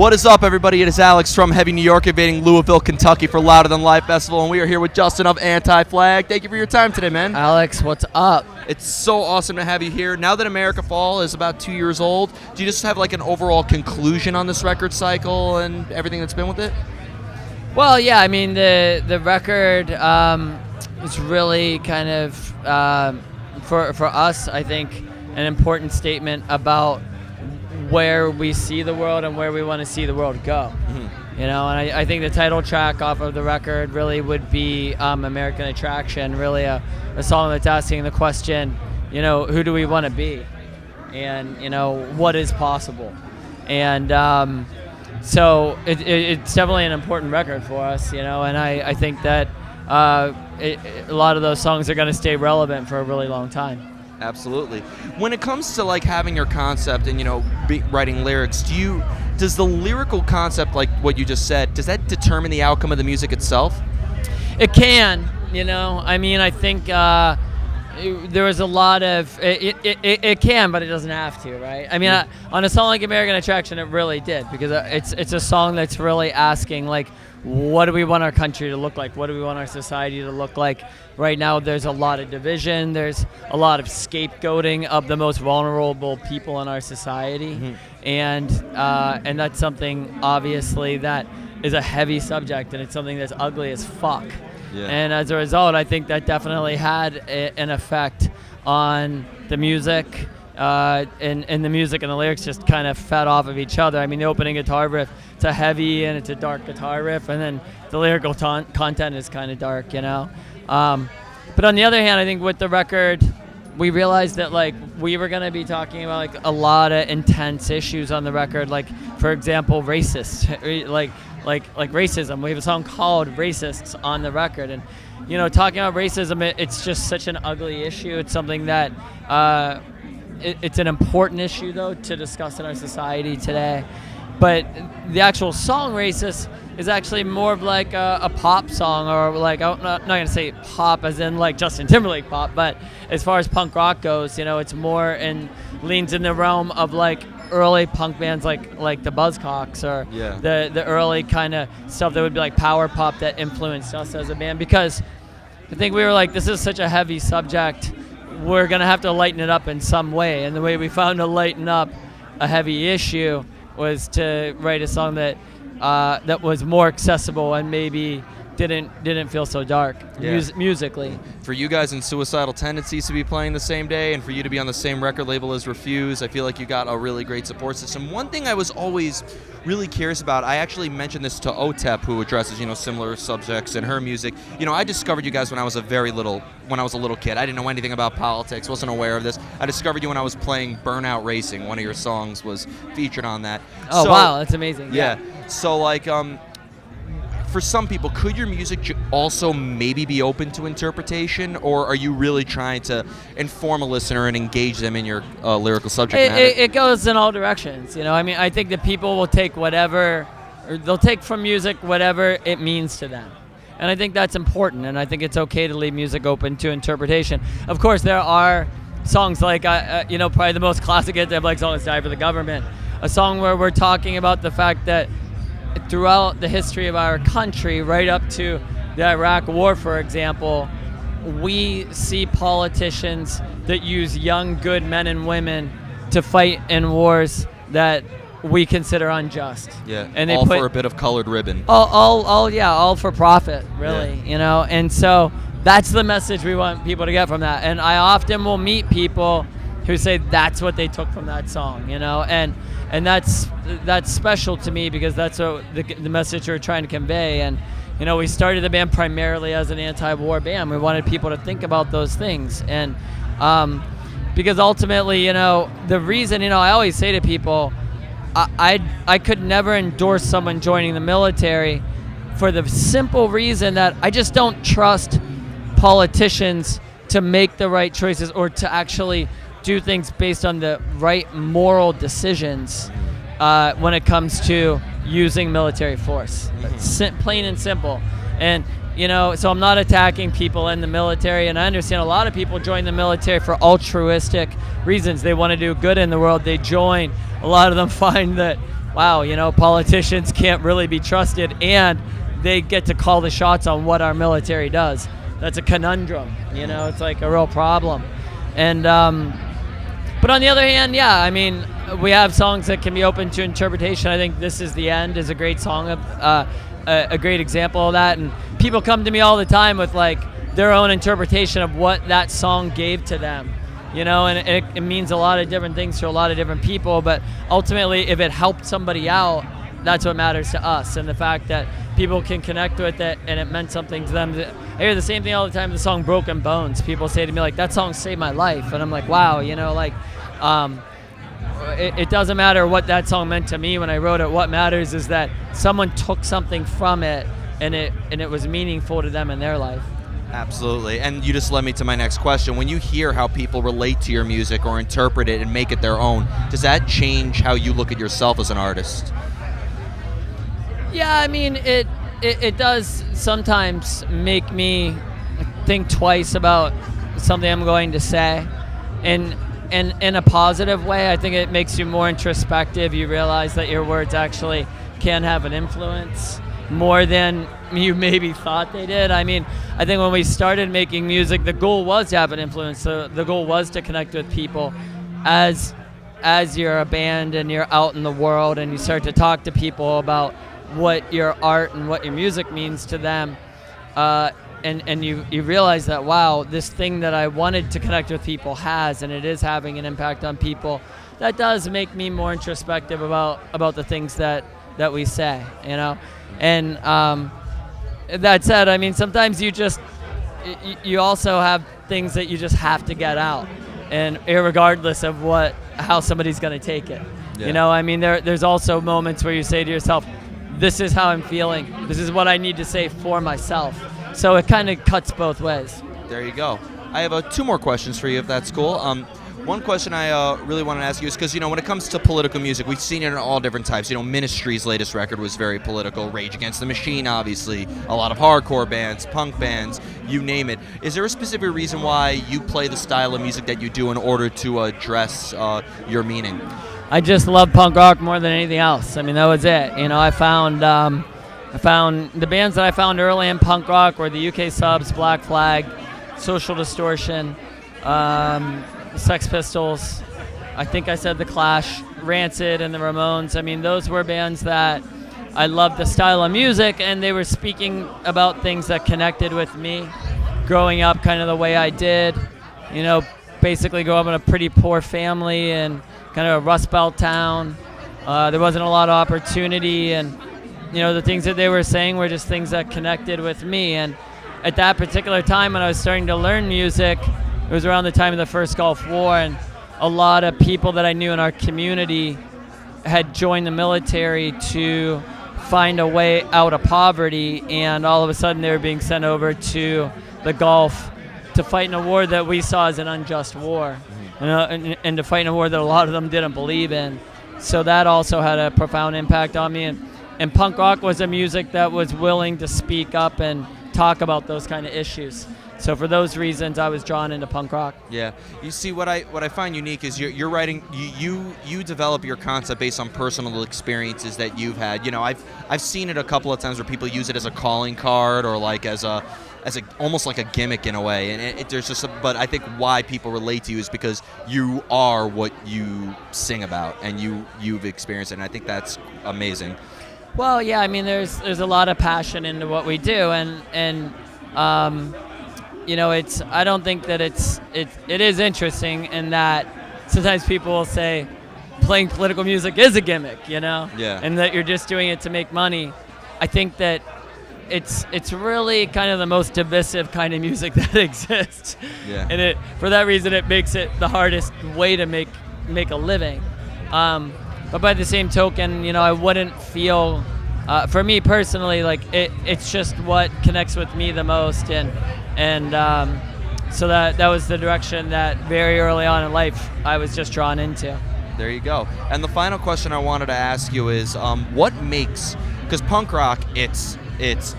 What is up, everybody? It is Alex from Heavy New York, invading Louisville, Kentucky for Louder Than Life Festival, and we are here with Justin of Anti-Flag. Thank you for your time today, man. Alex, what's up? It's so awesome to have you here. Now that America Fall is about 2 years old, do you just have like an overall conclusion on this record cycle and everything that's been with it? Well, yeah, I mean, the record is really kind of, for us, I think, an important statement about where we see the world and where we want to see the world go. Mm-hmm. You know, and I think the title track off of the record really would be American Attraction, really a song that's asking the question, you know, who do we want to be? And, you know, what is possible? And so it's definitely an important record for us, you know, and I think that a lot of those songs are going to stay relevant for a really long time. Absolutely. When it comes to like having your concept and, you know, writing lyrics, does the lyrical concept, like what you just said, does that determine the outcome of the music itself? It can, you know. I mean, I think there was a lot of it can, but it doesn't have to, right? I mean, on a song like American Attraction, it really did, because it's a song that's really asking, like, what do we want our country to look like? What do we want our society to look like? Right now, there's a lot of division. There's a lot of scapegoating of the most vulnerable people in our society. Mm-hmm. And that's something, obviously, that is a heavy subject, and it's something that's ugly as fuck. Yeah. And as a result, I think that definitely had an effect on the music. And the music and the lyrics just kind of fed off of each other. I mean, the opening guitar riff, it's a heavy and it's a dark guitar riff, and then the lyrical content is kind of dark, you know. But on the other hand, I think with the record, we realized that like we were gonna be talking about like a lot of intense issues on the record, like for example, racist, like racism. We have a song called "Racists" on the record, and you know, talking about racism, it's just such an ugly issue. It's something that it's an important issue, though, to discuss in our society today. But the actual song "Racist" is actually more of like a pop song, or like, I'm not going to say pop as in like Justin Timberlake pop, but as far as punk rock goes, you know, it's more and leans in the realm of like early punk bands like the Buzzcocks, or the early kind of stuff that would be like power pop that influenced us as a band, because I think we were like, this is such a heavy subject, we're going to have to lighten it up in some way. And the way we found to lighten up a heavy issue was to write a song that was more accessible and maybe didn't feel so dark musically. For you guys in Suicidal Tendencies to be playing the same day, and for you to be on the same record label as Refuse, I feel like you got a really great support system. One thing I was always really curious about, I actually mentioned this to Otep, who addresses, you know, similar subjects in her music. You know, I discovered you guys when I was a little kid. I didn't know anything about politics, wasn't aware of this. I discovered you when I was playing Burnout Racing. One of your songs was featured on that. Oh, wow, that's amazing. Yeah. So like for some people, could your music also maybe be open to interpretation, or are you really trying to inform a listener and engage them in your lyrical subject matter? It goes in all directions, you know. I mean, I think that people will take they'll take from music whatever it means to them. And I think that's important, and I think it's okay to leave music open to interpretation. Of course, there are songs like, you know, probably the most classic anti-black song is Die for the Government, a song where we're talking about the fact that throughout the history of our country, right up to the Iraq War, for example, we see politicians that use young, good men and women to fight in wars that we consider unjust. Yeah, and they all for a bit of colored ribbon. All for profit, really, you know. And so that's the message we want people to get from that. And I often will meet people who say that's what they took from that song, you know, and that's special to me, because that's what the message we're trying to convey. And you know, we started the band primarily as an anti-war band. We wanted people to think about those things, and because ultimately, you know, the reason, you know, I always say to people, I could never endorse someone joining the military for the simple reason that I just don't trust politicians to make the right choices or to actually do things based on the right moral decisions when it comes to using military force. Plain and simple. And you know, so I'm not attacking people in the military, and I understand a lot of people join the military for altruistic reasons. They want to do good in the world. They join. A lot of them find that wow, politicians can't really be trusted, and they get to call the shots on what our military does. That's a conundrum, it's like a real problem. And but on the other hand, yeah, I mean, we have songs that can be open to interpretation. I think This Is the End is a great song, of a great example of that. And people come to me all the time with like their own interpretation of what that song gave to them, and it means a lot of different things to a lot of different people. But ultimately, if it helped somebody out, that's what matters to us. And the fact that people can connect with it and it meant something to them. I hear the same thing all the time with the song Broken Bones. People say to me, like, that song saved my life. And I'm like, wow, it doesn't matter what that song meant to me when I wrote it. What matters is that someone took something from it and it was meaningful to them in their life. Absolutely. And you just led me to my next question. When you hear how people relate to your music or interpret it and make it their own, does that change how you look at yourself as an artist? Yeah, I mean, it does sometimes make me think twice about something I'm going to say. And in a positive way, I think it makes you more introspective. You realize that your words actually can have an influence more than you maybe thought they did. I mean, I think when we started making music, the goal was to have an influence. So the goal was to connect with people. As you're a band and you're out in the world and you start to talk to people about what your art and what your music means to them, and you realize that, wow, this thing that I wanted to connect with people has, and it is having an impact on people. That does make me more introspective about the things that we say, And that said, I mean, sometimes you also have things that you just have to get out, and irregardless of how somebody's going to take it. Yeah. I mean, there's also moments where you say to yourself, this is how I'm feeling. This is what I need to say for myself. So it kind of cuts both ways. There you go. I have 2 more questions for you, if that's cool. One question I really want to ask you is because, when it comes to political music, we've seen it in all different types. Ministry's latest record was very political. Rage Against the Machine, obviously. A lot of hardcore bands, punk bands, you name it. Is there a specific reason why you play the style of music that you do in order to address your meaning? I just love punk rock more than anything else. I mean, that was it. I found the bands that I found early in punk rock were the UK Subs, Black Flag, Social Distortion, Sex Pistols. I think I said The Clash, Rancid, and the Ramones. I mean, those were bands that I loved the style of music, and they were speaking about things that connected with me growing up kind of the way I did. Basically grow up in a pretty poor family and kind of a Rust Belt town. There wasn't a lot of opportunity, and the things that they were saying were just things that connected with me. And at that particular time when I was starting to learn music, it was around the time of the first Gulf War, and a lot of people that I knew in our community had joined the military to find a way out of poverty, and all of a sudden they were being sent over to the Gulf to fight in a war that we saw as an unjust war. And to fight in a war that a lot of them didn't believe in. So that also had a profound impact on me. And punk rock was a music that was willing to speak up and talk about those kind of issues. So for those reasons, I was drawn into punk rock. Yeah, you see, what I find unique is you're writing. You develop your concept based on personal experiences that you've had. I've seen it a couple of times where people use it as a calling card or like as a almost like a gimmick in a way. And there's just but I think why people relate to you is because you are what you sing about and you've experienced it. And I think that's amazing. Well, yeah, I mean, there's a lot of passion into what we do, and it's, I don't think that it is interesting in that sometimes people will say playing political music is a gimmick, Yeah. and that you're just doing it to make money. I think that it's really kind of the most divisive kind of music that exists. Yeah. And for that reason, it makes it the hardest way to make a living. But by the same token, I wouldn't feel, for me personally, like it's just what connects with me the most, and so that was the direction that very early on in life I was just drawn into. There you go. And the final question I wanted to ask you is, what makes, because punk rock, it's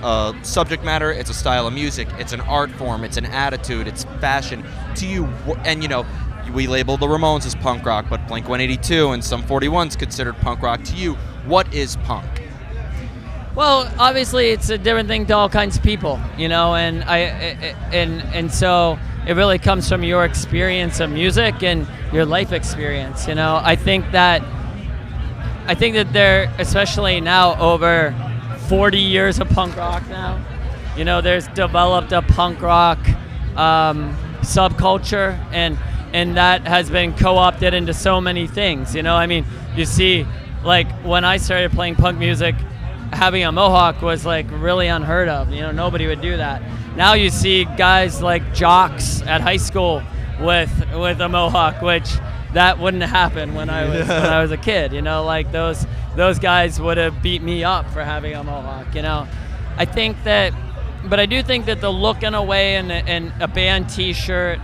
a subject matter, it's a style of music, it's an art form, it's an attitude, it's fashion. To you, and we label the Ramones as punk rock, but Blink-182 and Sum 41's considered punk rock. To you, What is punk? Well, obviously, it's a different thing to all kinds of people, you know, and so it really comes from your experience of music and your life experience. You know, I think that there, especially now, over 40 years of punk rock now, you know, there's developed a punk rock subculture, and that has been co-opted into so many things. You know, I mean, you see, like when I started playing punk music, having a mohawk was like really unheard of. You know, nobody would do that. Now you see guys like jocks at high school with a mohawk, which that wouldn't happen when I was a kid. You know, like those guys would have beat me up for having a mohawk. You know, I think that, but I do think that the looking away and a band T-shirt,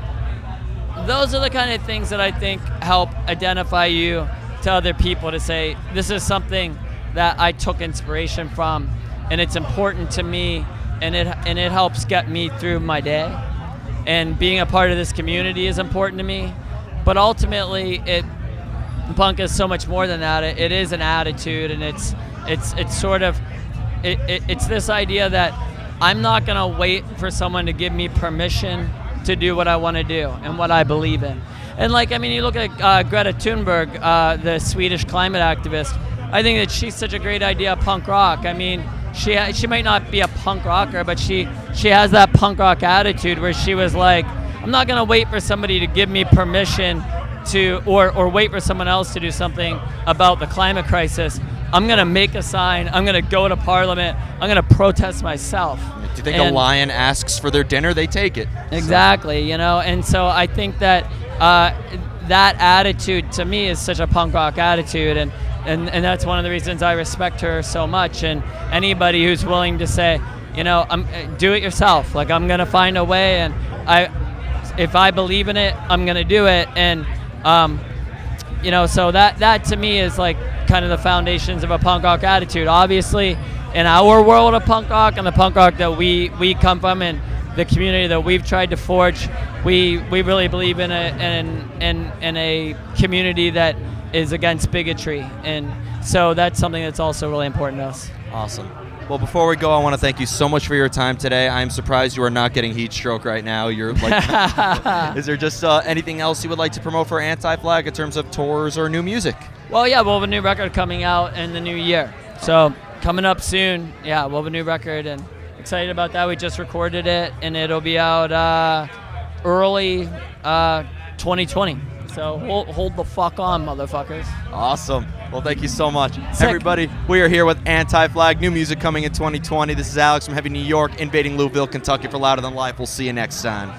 those are the kind of things that I think help identify you to other people, to say this is something that I took inspiration from, and it's important to me, and it helps get me through my day. And being a part of this community is important to me, but ultimately, punk is so much more than that. It is an attitude, and it's sort of it's this idea that I'm not gonna wait for someone to give me permission to do what I want to do and what I believe in. And like, I mean, you look at Greta Thunberg, the Swedish climate activist. I think that she's such a great idea of punk rock. I mean, she might not be a punk rocker, but she has that punk rock attitude where she was like, I'm not gonna wait for somebody to give me permission to, or wait for someone else to do something about the climate crisis. I'm gonna make a sign. I'm gonna go to Parliament. I'm gonna protest myself. Do you think a lion asks for their dinner, they take it? Exactly, you know. And so I think that that attitude to me is such a punk rock attitude, and that's one of the reasons I respect her so much. And anybody who's willing to say, you know, do it yourself. Like, I'm gonna find a way, and if I believe in it, I'm gonna do it. And you know, so that to me is like kind of the foundations of a punk rock attitude. Obviously, in our world of punk rock and the punk rock that we come from, and the community that we've tried to forge, we really believe in a community that is against bigotry, and so that's something that's also really important to us. Awesome. Well, before we go, I want to thank you so much for your time today. I'm surprised you are not getting heat stroke right now. You're like, is there just anything else you would like to promote for Anti-Flag in terms of tours or new music? Well, yeah, we'll have a new record coming out in the new year. So coming up soon, yeah, we'll have a new record, and excited about that. We just recorded it, and it'll be out early 2020. So hold the fuck on, motherfuckers. Awesome. Well, thank you so much. Sick. Everybody, we are here with Anti-Flag, new music coming in 2020. This is Alex from Heavy New York, invading Louisville, Kentucky for Louder Than Life. We'll see you next time.